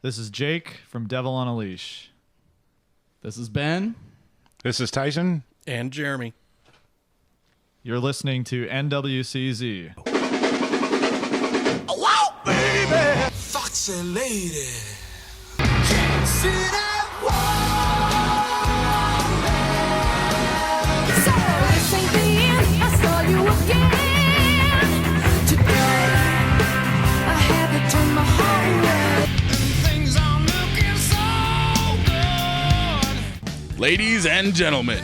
This is Jake from Devil on a Leash. This is Ben. This is Tyson. And Jeremy. You're listening to NWCZ. Wow, baby! Foxy lady. Can't see that wall. So this ain't the end. I saw you again. Today, I had to turn my heart away. And things are looking so good. Ladies and gentlemen,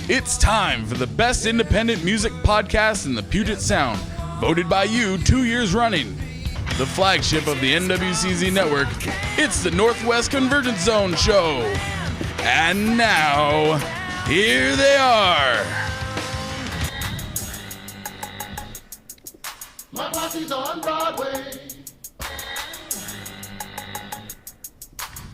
it's time for the best independent music podcast in the Puget Sound, voted by you 2 years running. The flagship of the NWCZ network, it's the Northwest Convergence Zone show. And now, here they are. My posse's on Broadway.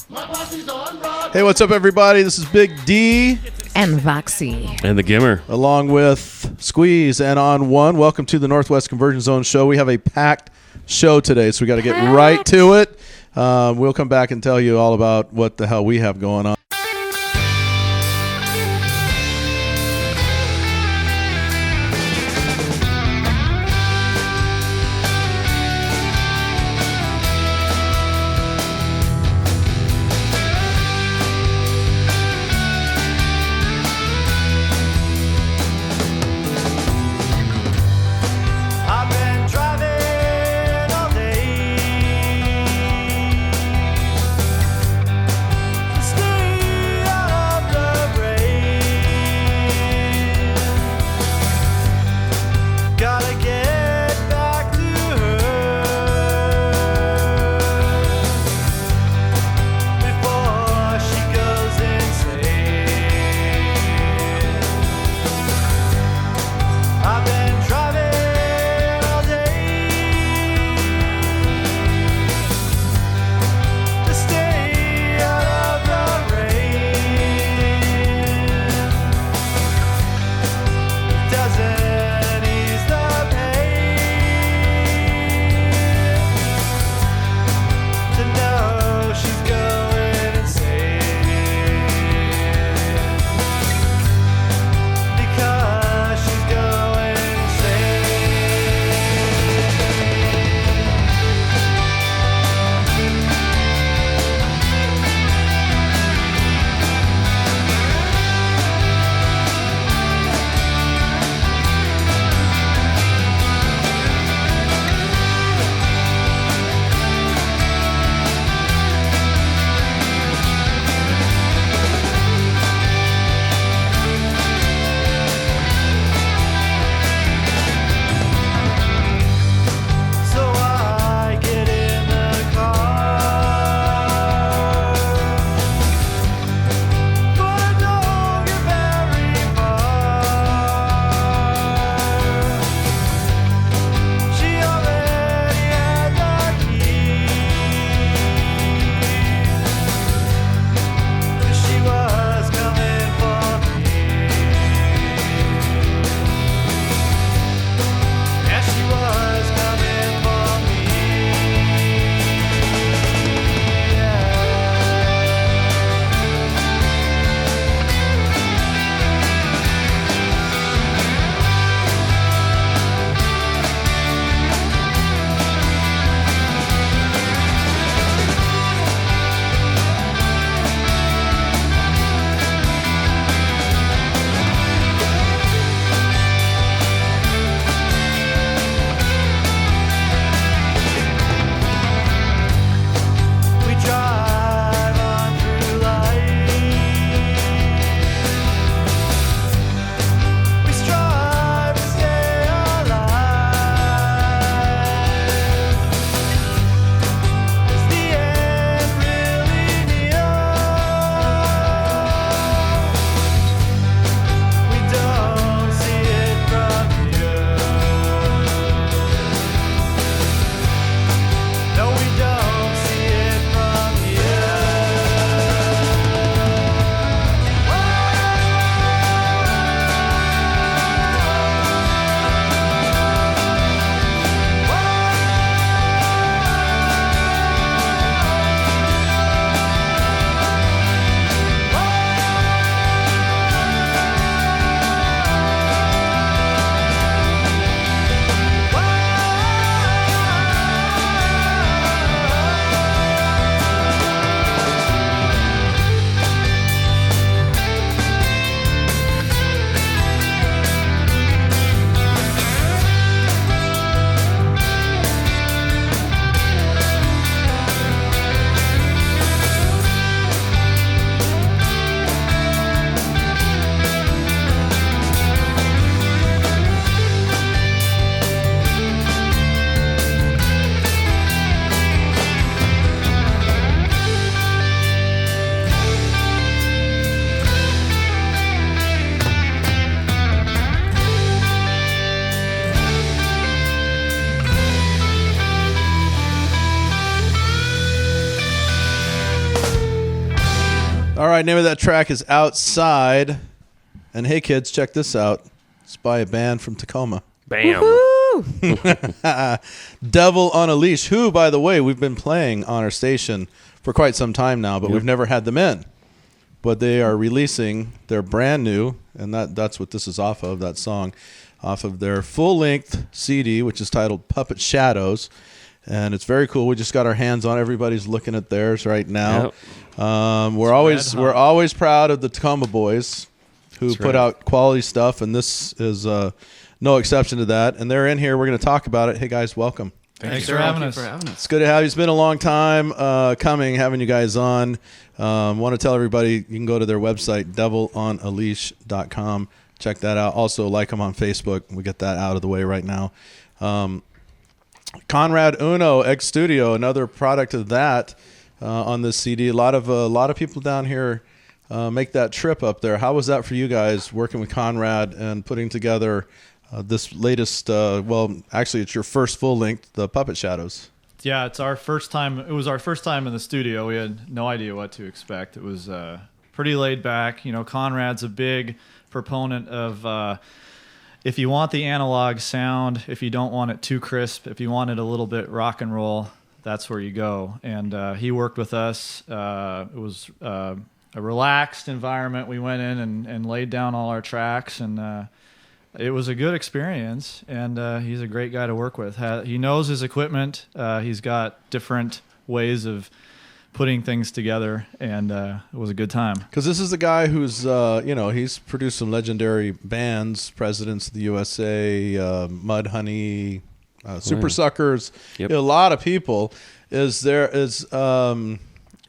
My posse's on Broadway. Hey, what's up, everybody? This is Big D. And Voxxy. And the Gimmer. Along with Squeeze and On One. Welcome to the Northwest Convergence Zone show. We have a packed show today, so we got to get right to it. We'll come back and tell you all about what the hell we have going on. I've been driving all day. Stay All right, name of that track is Outside. And hey, kids, check this out. It's by a band from Tacoma. Bam. Devil on a Leash, who, by the way, we've been playing on our station for quite some time now, but we've never had them in. But they are releasing their brand new, and that's what this is off of, that song, off of their full-length CD, which is titled Puppet Shadows. And it's very cool. We just got our hands on it. Everybody's looking at theirs right now. We're always proud of the Tacoma boys who put out quality stuff, and this is no exception to that. And they're in here. We're going to talk about it. Hey, guys, welcome. Thanks for having us. It's good to have you. It's been a long time coming, having you guys on. Want to tell everybody you can go to their website, devilonaleash.com. Check that out. Also, like them on Facebook. We get that out of the way right now. Conrad Uno X Studio, another product of that on this CD. A lot of people down here make that trip up there. How was that for you guys working with Conrad and putting together this latest? Actually, it's your first full length, the Puppet Shadows. Yeah, it's our first time. It was our first time in the studio. We had no idea what to expect. It was pretty laid back. You know, Conrad's a big proponent of if you want the analog sound, if you don't want it too crisp, if you want it a little bit rock and roll, that's where you go. And he worked with us. It was a relaxed environment. We went in and laid down all our tracks, and it was a good experience. And he's a great guy to work with. He knows his equipment. He's got different ways of putting things together, and it was a good time. Because this is a guy who's, he's produced some legendary bands, Presidents of the USA, Mudhoney, Super Suckers, a lot of people. And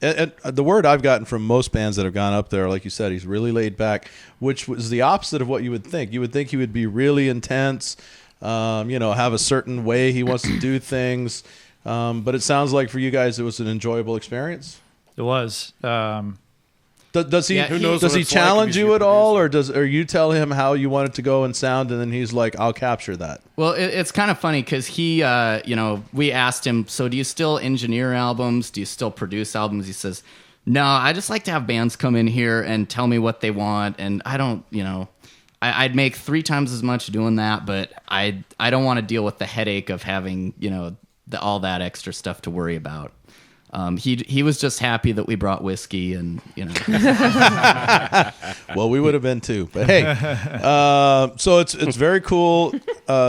the word I've gotten from most bands that have gone up there, like you said, he's really laid back, which was the opposite of what you would think. You would think he would be really intense, have a certain way he wants to do things. But it sounds like for you guys, it was an enjoyable experience. It was. Does he challenge you at all, or you tell him how you want it to go and sound, and then he's like, "I'll capture that"? Well, it's kind of funny because he, we asked him, "So do you still engineer albums? Do you still produce albums?" He says, "No, I just like to have bands come in here and tell me what they want, and I don't, I'd make 3 times as much doing that, but I don't want to deal with the headache of having, all that extra stuff to worry about." He was just happy that we brought whiskey, and Well, we would have been too, but hey, so it's very cool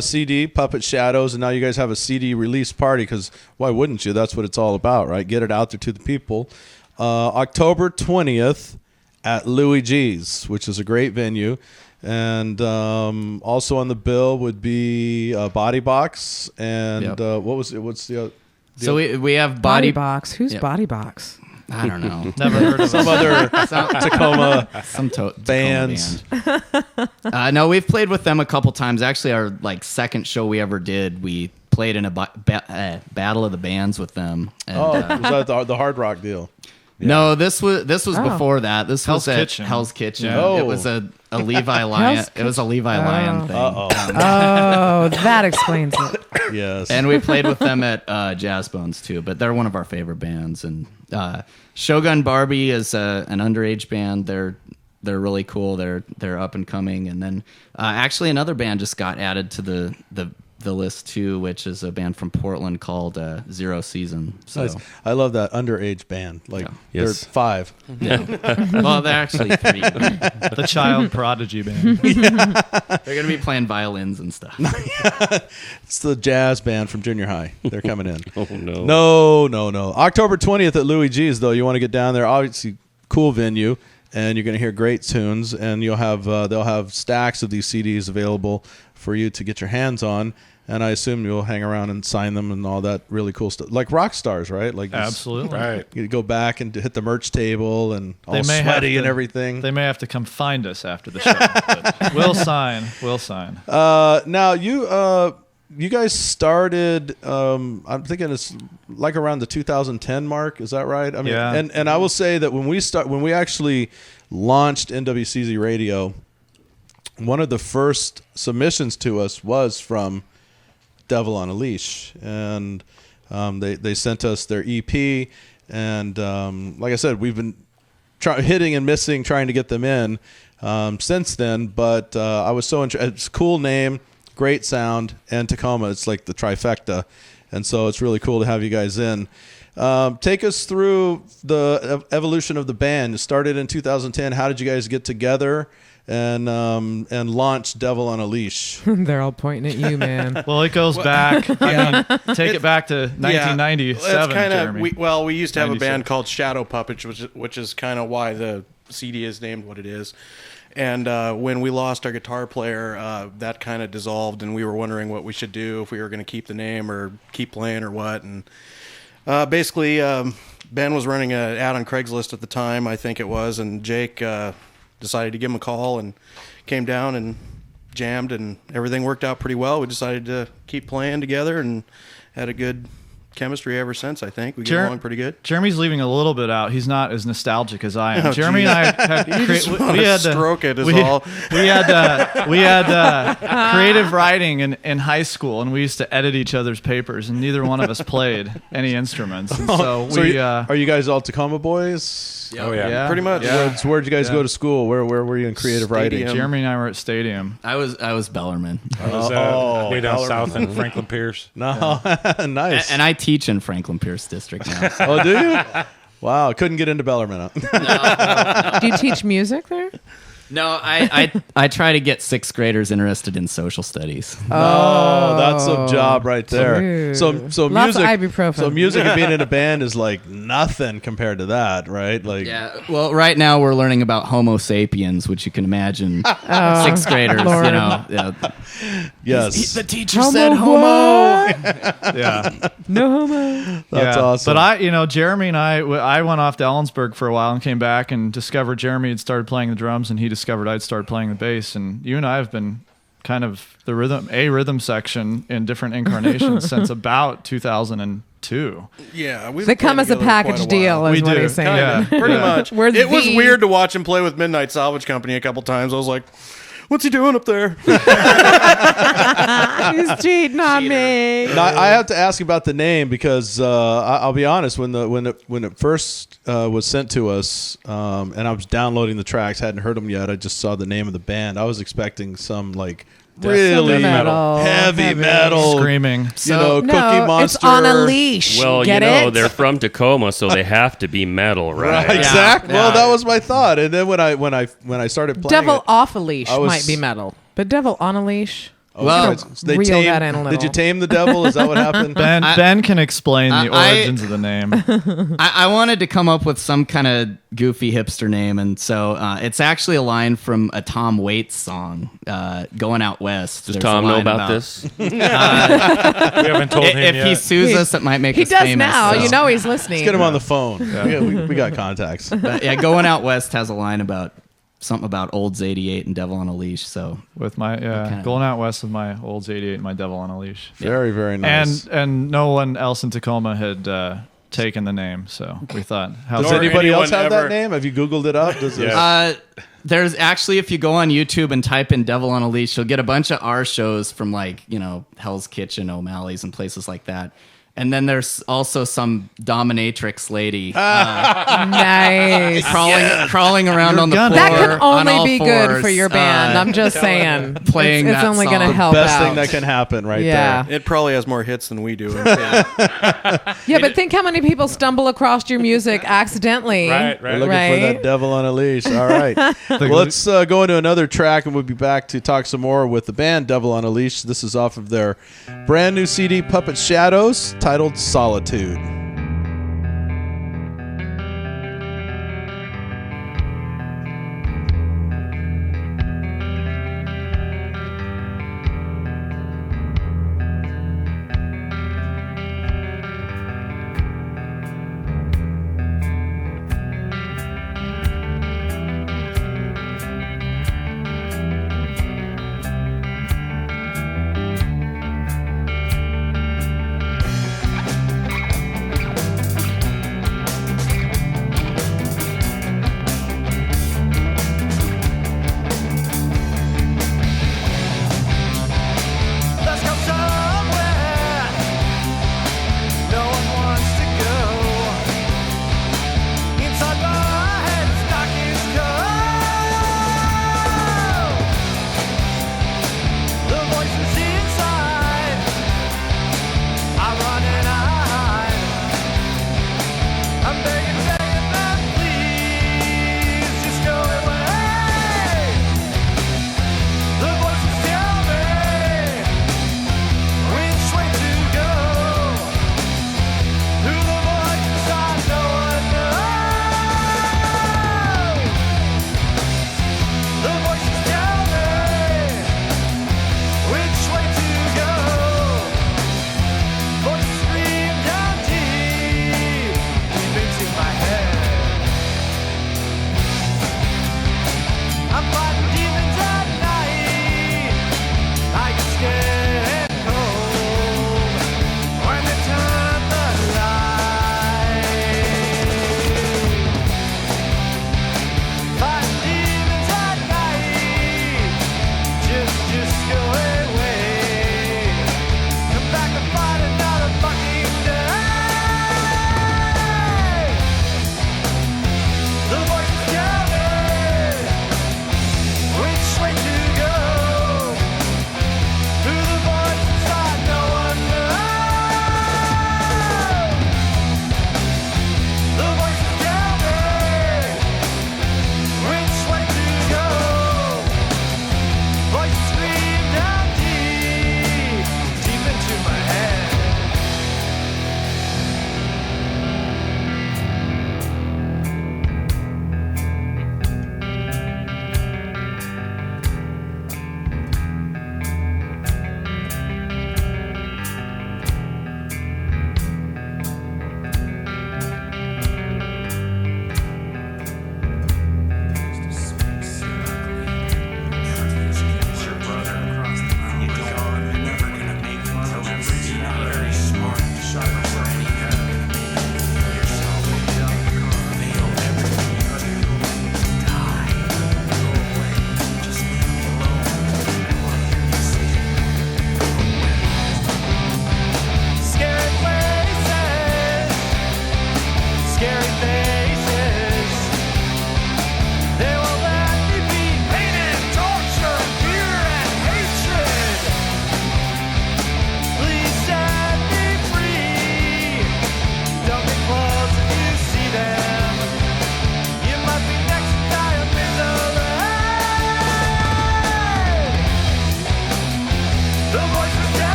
CD, Puppet Shadows, and now you guys have a CD release party, because why wouldn't you? That's what it's all about, right? Get it out there to the people. October 20th at Louis G's, which is a great venue. And also on the bill would be Body Box, and what's the other? So we have Body Box. Who's Body Box? I don't know. Never heard of some other Tacoma bands. No, we've played with them a couple times. Actually, our second show we ever did, we played in a battle of the bands with them. And, was that the Hard Rock deal? Yeah. No, this was before that. This Hell's was at Kitchen. Hell's Kitchen. Yeah. Oh. It was a Levi Lion. It was a Levi Lion thing. Oh, that explains it. Yes. And we played with them at Jazz Bones too. But they're one of our favorite bands. And Shogun Barbie is an underage band. They're really cool. They're up and coming. And then actually another band just got added to the list too, which is a band from Portland called Zero Season. So nice. I love that underage band. They're 5. Well, they're actually 3. The child prodigy band. They're gonna be playing violins and stuff. It's the jazz band from junior high. They're coming in. Oh no. No. October 20th at Louis G's, though. You want to get down there. Obviously, cool venue, and you're going to hear great tunes. And you'll have they'll have stacks of these CDs available for you to get your hands on. And I assume you'll hang around and sign them and all that really cool stuff, like rock stars, right? Absolutely. Right. You go back and hit the merch table and all sweaty and everything. They may have to come find us after the show. But we'll sign. Now you guys started. I'm thinking it's like around the 2010 mark. Is that right? I mean, yeah. And I will say that when we actually launched NWCZ Radio, one of the first submissions to us was from Devil on a Leash, and they sent us their EP, and like I said, we've been hitting and missing, trying to get them in since then. But I was so interested. It's a cool name, great sound, and Tacoma. It's like the trifecta, and so it's really cool to have you guys in. Take us through the evolution of the band. It started in 2010. How did you guys get together and launch Devil on a Leash? They're all pointing at you, man. Well, it goes back. I mean, take it back to 1997. It's kind Jeremy. of we used to have a 96. band called Shadow Puppets, which is kind of why the CD is named what it is. And when we lost our guitar player, that kind of dissolved, and we were wondering what we should do, if we were going to keep the name or keep playing or what. And basically, Ben was running an ad on Craigslist at the time, I think it was, and Jake decided to give him a call and came down and jammed, and everything worked out pretty well. We decided to keep playing together and had a good chemistry ever since. I think we get along pretty good. Jeremy's leaving a little bit out. He's not as nostalgic as I am. Jeremy and I had we had to stroke it is we, all. we had creative writing in high school, and we used to edit each other's papers, and neither one of us played any instruments. And so we are you guys all Tacoma boys? Oh yeah. Pretty much. Yeah. So where'd you guys go to school? Where were you in creative writing? Stadium. Jeremy and I were at Stadium. I was Bellarmine, I was way down south in Franklin Pierce. No, nice. and I teach in Franklin Pierce District now. So. Oh, do you? Wow, couldn't get into Bellarmine. Do you teach music there? No, I try to get sixth graders interested in social studies. Oh, that's a job right there. Ooh. So Lots of music. ibuprofen. So music and being in a band is like nothing compared to that, right? Like, Yeah, well, right now we're learning about Homo sapiens, which you can imagine sixth graders. Lord. You know, yes, the teacher said homo. Yeah. No homo. that's Yeah. awesome. But Jeremy and I went off to Ellensburg for a while and came back and discovered Jeremy had started playing the drums, and he discovered I'd started playing the bass. And you and I have been kind of the rhythm section in different incarnations since about 2002. Yeah, we've They been come as a together quite package while. deal, is We what do. he's saying. Yeah. Pretty much. Where's It was V? weird to watch him play with Midnight Salvage Company a couple times. I was like, what's he doing up there? He's cheating on me. Now, I have to ask about the name because I'll be honest. When it first was sent to us, and I was downloading the tracks, hadn't heard them yet. I just saw the name of the band. I was expecting some like really metal. heavy metal, Screaming. Cookie Monster. It's On A Leash. Well, Get it? they're from Tacoma, so they have to be metal, right? Right, exactly. Yeah. Well, that was my thought. And then when I started playing Devil it, Off a Leash I was- might be metal, but Devil on a Leash. Well, they reel tamed- that in a little. Did you tame the devil? Is that what happened? Ben can explain the I- origins of the name. I wanted to come up with some kind of goofy hipster name, and so it's actually a line from a Tom Waits song, "Going Out West." Does There's Tom a know line about this? We haven't told him If yet. he sues us, it might make He us does famous. now. so. You know he's listening. Let's get him on the phone. We got contacts. Yeah, "Going Out West" has a line about something about Olds 88 and Devil on a Leash. So With my Okay. going out west with my Olds 88 and my Devil on a Leash. Very, very nice. And no one else in Tacoma had taken the name, so we thought, Does Or anybody else anyone have ever- that name? Have you Googled it up? Does it? there's actually, if you go on YouTube and type in Devil on a Leash, you'll get a bunch of our shows from like, Hell's Kitchen, O'Malley's, and places like that. And then there's also some dominatrix lady Nice. crawling around on the floor. That can on only all be good fours, for your band. I'm just saying. playing it's that only going to song. help Best out. thing that can happen right Yeah. there. It probably has more hits than we do. Yeah, but think how many people stumble across your music accidentally. Right, We're right. looking for Right. that devil on a leash. All right. Well, let's go into another track, and we'll be back to talk some more with the band Devil on a Leash. This is off of their brand new CD, Puppet Shadows, titled Solitude.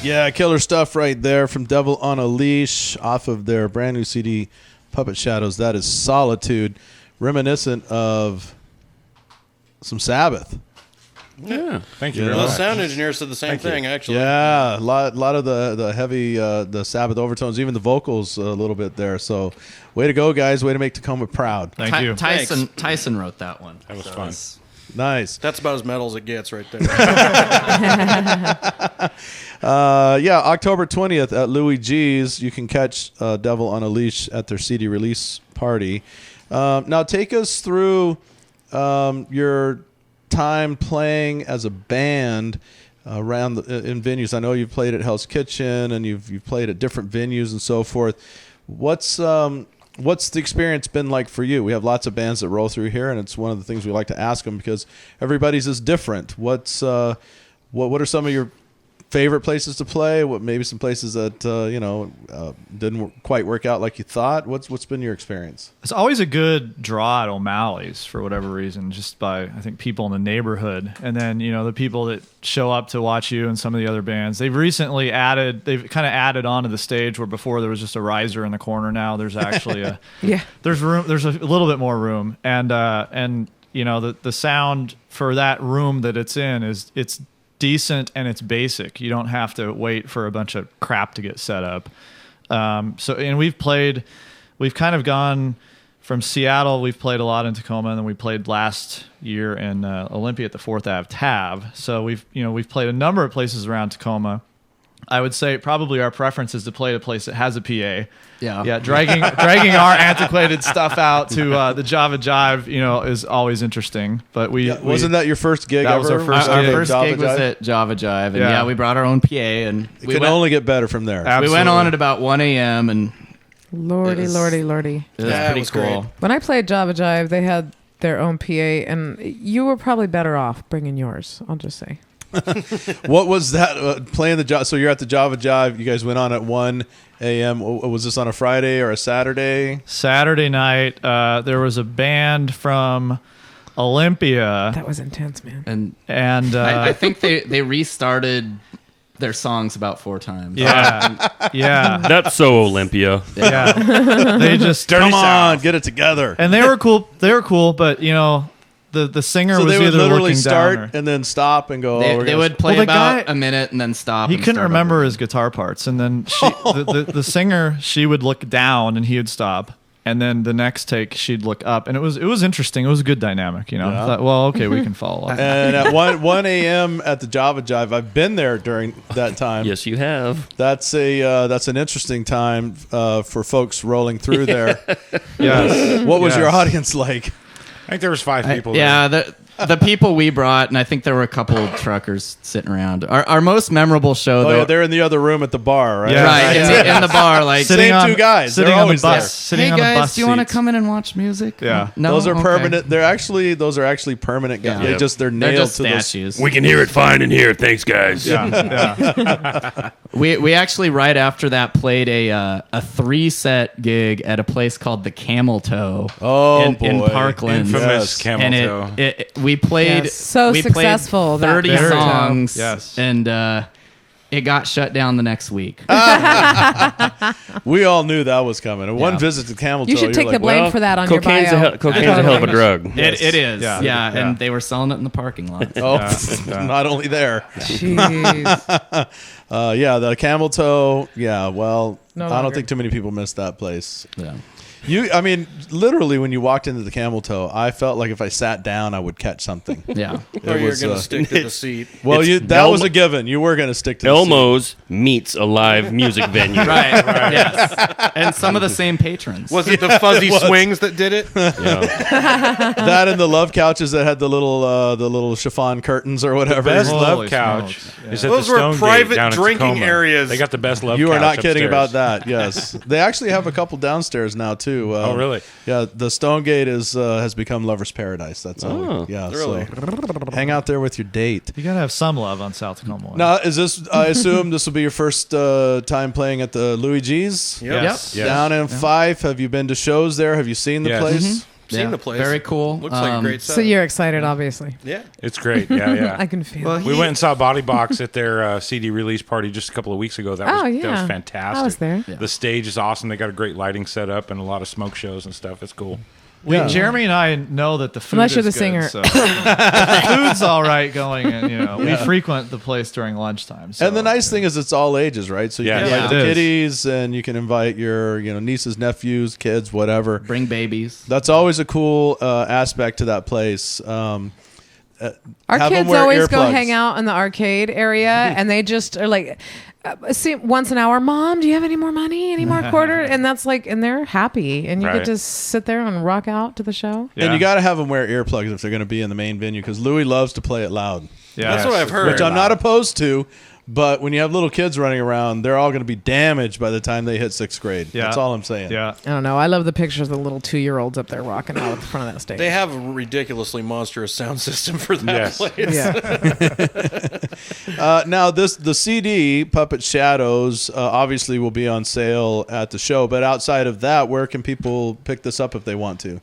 Yeah, killer stuff right there from Devil on a Leash off of their brand new CD, Puppet Shadows. That is Solitude, reminiscent of some Sabbath. Yeah. Thank you Yeah. very The much. sound engineer said the same thing, actually. Yeah, a lot of the heavy the Sabbath overtones, even the vocals a little bit there. So, way to go, guys! Way to make Tacoma proud. Thank you. Tyson wrote that one. That was fun. Nice. That's about as metal as it gets right there. Yeah, October 20th at Louis G's. You can catch Devil on a Leash at their CD release party. Now, take us through your time playing as a band around in venues. I know you've played at Hell's Kitchen and you've played at different venues and so forth. What's the experience been like for you? We have lots of bands that roll through here, and it's one of the things we like to ask them because everybody's is different. What are some of your favorite places to play? What maybe some places that didn't quite work out like you thought? What's been your experience? It's always a good draw at O'Malley's for whatever reason, just by I think people in the neighborhood, and then the people that show up to watch you and some of the other bands. They've recently added onto the stage where before there was just a riser in the corner. Now there's actually a there's room. There's a little bit more room, and the sound for that room that it's in it's decent and it's basic. You don't have to wait for a bunch of crap to get set up. And we've kind of gone from Seattle. We've played a lot in Tacoma, and then we played last year in Olympia at the 4th Ave Tab. So we've played a number of places around Tacoma. I would say probably our preference is to play at a place that has a PA. Yeah, dragging our antiquated stuff out to the Java Jive, is always interesting. But wasn't that your first gig? That was our first Our gig. first gig was at Java Jive, and we brought our own PA, and It can only get better from there. Absolutely. we went on at about 1 a.m. and Lordy. it was pretty cool. great. When I played Java Jive, they had their own PA, and you were probably better off bringing yours. I'll just say. What was that playing the Java? So you're at the Java Jive. You guys went on at 1 a.m. Was this on a Friday or a Saturday? Saturday night. There was a band from Olympia, That was intense, man. and I think they restarted their songs about 4 times. yeah. That's so Olympia. Yeah. They just Come on, get it together. and they were cool. But the singer So was they would either literally looking start down or, and then stop and go. They would play Well, the about guy- a minute and then stop. he and couldn't start remember over. his guitar parts, and then the singer, she would look down and he would stop, and then the next take she'd look up, and it was interesting. It was a good dynamic, I thought, well, okay, we can follow up. And at 1 a.m. at the Java Jive, I've been there during that time. Yes, you have. That's an interesting time for folks rolling through there. Yes. What was your Yes. audience like? I think there was 5 people. Yeah, the people we brought, and I think there were a couple truckers sitting around. Our most memorable show, Oh though, yeah, they're in the other room at the bar, right? Yeah. right in the bar, like, Sitting Same on, 2 guys. Sitting They're on always the bus. there. Sitting hey on the guys, bus do you want to seats. come in and watch music? Yeah. No? Those are Okay. permanent. Those are actually permanent guys. Yeah. They're just They're nailed just to those. statues. We can hear it fine in here. Thanks, guys. Yeah. We actually right after that played a 3-set gig at a place called the Camel Toe. Oh, in boy. Parkland. Infamous Yes. camel And toe. we played Yes. So we played successful, that 30 Camel Toe. songs. Yes. And it got shut down the next week. We all knew that was coming. And one Yeah. visit to Camel Toe. You should you're take like, the blame Well, for that on your cocaine's bio. cocaine's a hell of a drug. It is. Yeah. Yeah. Yeah. And they were selling it in the parking lot. Oh, Yeah. not only there. Jeez. Yeah, the Camel Toe. Yeah, well, No I don't longer. think too many people miss that place. Yeah. I mean, literally, when you walked into the Camel Toe, I felt like if I sat down, I would catch something. Yeah. Or you're was, going to uh, stick to the seat. Well, It's that was a given. You were going to stick to the Elmo's meets a live music venue. Right. Yes. And some of the same patrons. Was it the fuzzy swings that did it? Yeah. that and the love couches that had the little chiffon curtains or whatever. Best Holy love couch smokes. is at Those the were Stone Gate private down in drinking Tacoma. areas. They got the best love You are couch not kidding upstairs. about that. Yes, they actually have a couple downstairs now too. Oh, really? Yeah, the Stone Gate has become lovers' paradise. That's all. Oh, Yeah, really? So hang out there with your date. You gotta have some love on South Tacoma. Now, is this? I assume this will be your first time playing at the Louis G's Yep. Yes. Yes. down in Fife. Have you been to shows there? Have you seen the Yes. place? seen the place. Very cool. Looks like a great set. So you're excited, obviously. Yeah. It's great. Yeah, yeah. I can feel it. We went and saw Body Box at their CD release party just a couple of weeks ago. That was fantastic. I was there. Yeah. The stage is awesome. They got a great lighting set up and a lot of smoke shows and stuff. It's cool. Jeremy and I know that the food Unless is you're the good, singer. so the food's all right going, and we frequent the place during lunchtime. So, And the nice thing is it's all ages, right? So you can invite the it is. kiddies, and you can invite your nieces, nephews, kids, whatever. Bring babies. That's always a cool aspect to that place. Our have them kids wear always go earplugs. hang out in the arcade area, and they just are like, see, once an hour, Mom, do you have any more money, any more quarter? And that's like, and they're happy, and you Right. get to sit there and rock out to the show. Yeah. And you got to have them wear earplugs if they're going to be in the main venue, because Louis loves to play it loud, Yeah. That's what I've heard. which I'm not opposed to. But when you have little kids running around, they're all going to be damaged by the time they hit 6th grade. Yeah. That's all I'm saying. Yeah. I don't know. I love the pictures of the little 2-year-olds up there rocking out at the front of that stage. They have a ridiculously monstrous sound system for that Yes. place. Yeah. Now, the CD, Puppet Shadows, obviously will be on sale at the show. But outside of that, where can people pick this up if they want to?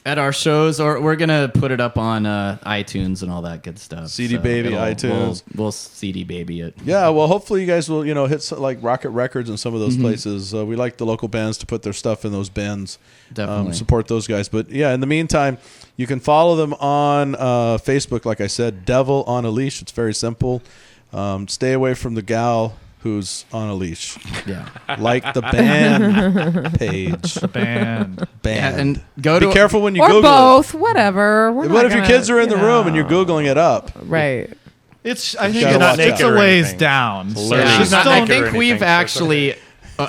At our shows, or we're gonna put it up on iTunes and all that good stuff. CD Baby, iTunes. We'll CD Baby it. Yeah, well, hopefully you guys will, hit like Rocket Records and some of those places. We like the local bands to put their stuff in those bins. Definitely. Support those guys. But yeah, in the meantime, you can follow them on Facebook. Like I said, Devil on a Leash. It's very simple. Stay away from the gal who's on a leash. Yeah. Like the band page. Band. Band. And go Be to careful when you or Google both, whatever. We're it. not What if your gonna, kids are in the room and you're Googling it up? Right. I think She's not it's naked a or ways anything. down. So learning. Yeah, She's not I naked or think anything, we've so it's actually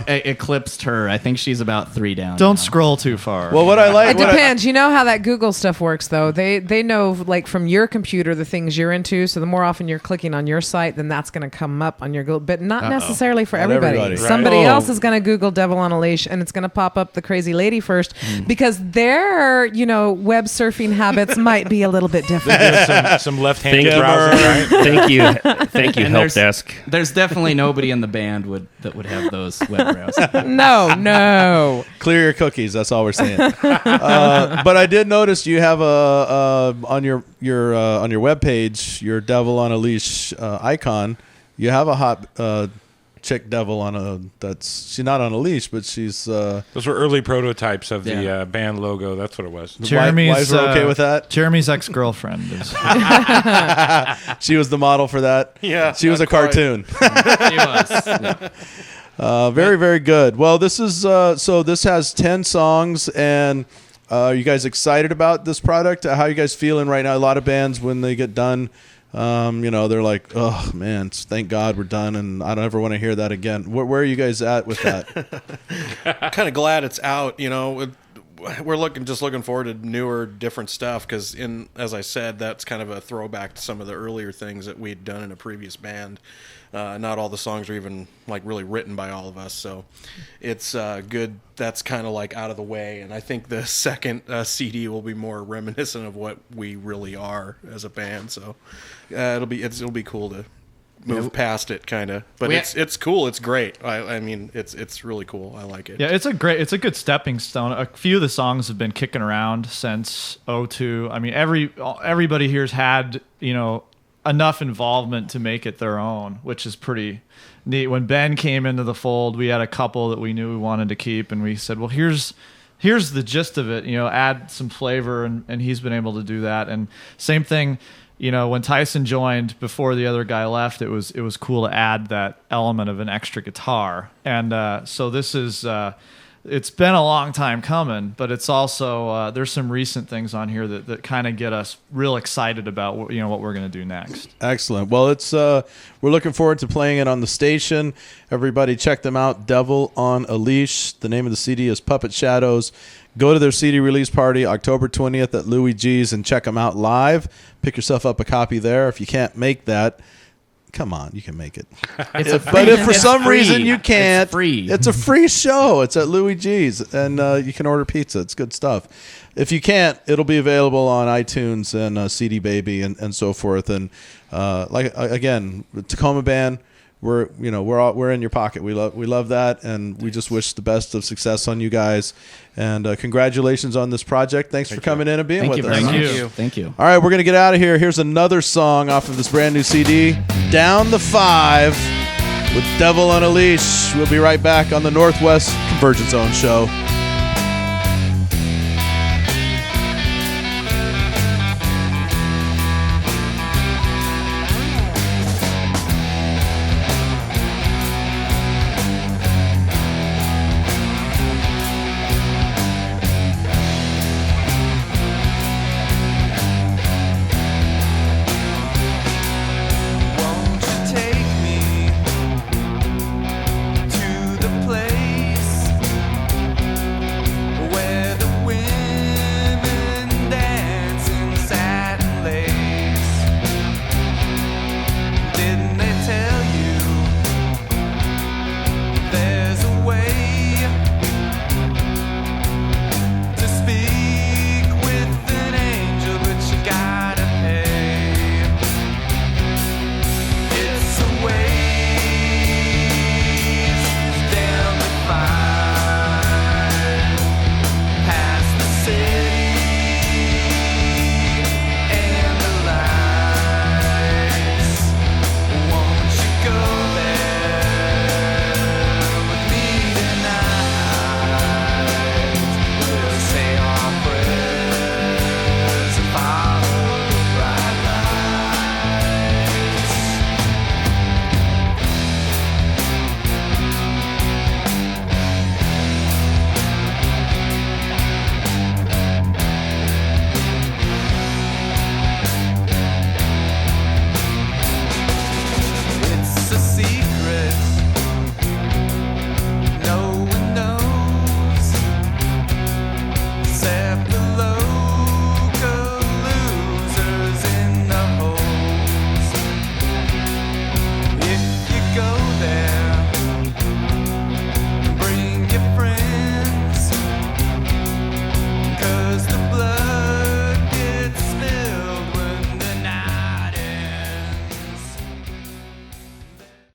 eclipsed her. I think she's about 3 down. Don't now. scroll too far. Well, what I like... It depends. You know how that Google stuff works, though. They know, like, from your computer the things you're into. So the more often you're clicking on your site, then that's going to come up on your Google. But not necessarily for Not everybody. everybody. Right. Somebody Oh. else is going to Google Devil on a Leash, and it's going to pop up the crazy lady first because their, web surfing habits might be a little bit different. Some left-handed Thank you. browsing, right? Thank you, And help desk. There's definitely nobody in the band that would have those web browsers. No. Clear your cookies. That's all we're saying. But I did notice you have on your webpage, your Devil on a Leash icon. You have a hot chick devil she's not on a leash, but she's. Those were early prototypes of the Yeah. band logo. That's what it was. Jeremy's wives were okay with that? Jeremy's ex-girlfriend is. She was the model for that. Yeah, she was a not quite. cartoon. She was. Yeah. Very, very good. Well, this is so. This has 10 songs, and are you guys excited about this product? How are you guys feeling right now? A lot of bands, when they get done, they're like, "Oh man, thank God we're done," and I don't ever want to hear that again. Where are you guys at with that? I'm kind of glad it's out. We're looking forward to newer, different stuff because, as I said, that's kind of a throwback to some of the earlier things that we'd done in a previous band. Not all the songs are even like really written by all of us, so it's good. That's kind of like out of the way, and I think the second CD will be more reminiscent of what we really are as a band. So it'll be cool to move past it, kind of. But it's cool. It's great. I mean, it's really cool. I like it. Yeah, it's a good stepping stone. A few of the songs have been kicking around since '02. I mean, everybody here's had enough involvement to make it their own, which is pretty neat. When Ben came into the fold, we had a couple that we knew we wanted to keep, and we said, well, here's the gist of it, add some flavor, and he's been able to do that. And same thing, when Tyson joined before the other guy left, it was cool to add that element of an extra guitar. And so this is it's been a long time coming, but it's also there's some recent things on here that kind of get us real excited about what we're going to do next. Excellent. Well, it's we're looking forward to playing it on the station. Everybody check them out. Devil on a Leash. The name of the CD is Puppet Shadows. Go to their CD release party October 20th at Louis G's and check them out live. Pick yourself up a copy there. If you can't make that, come on, you can make it. But if for some reason you can't, it's a free show. It's at Louis G's, and you can order pizza. It's good stuff. If you can't, it'll be available on iTunes and CD Baby and so forth. And again, Tacoma band, we're in your pocket. We love that, and we just wish the best of success on you guys. And congratulations on this project. Thanks for coming in and being with us. Thank you. All right, we're going to get out of here. Here's another song off of this brand new CD, Down the Five with Devil on a Leash. We'll be right back on the Northwest Convergence Zone show.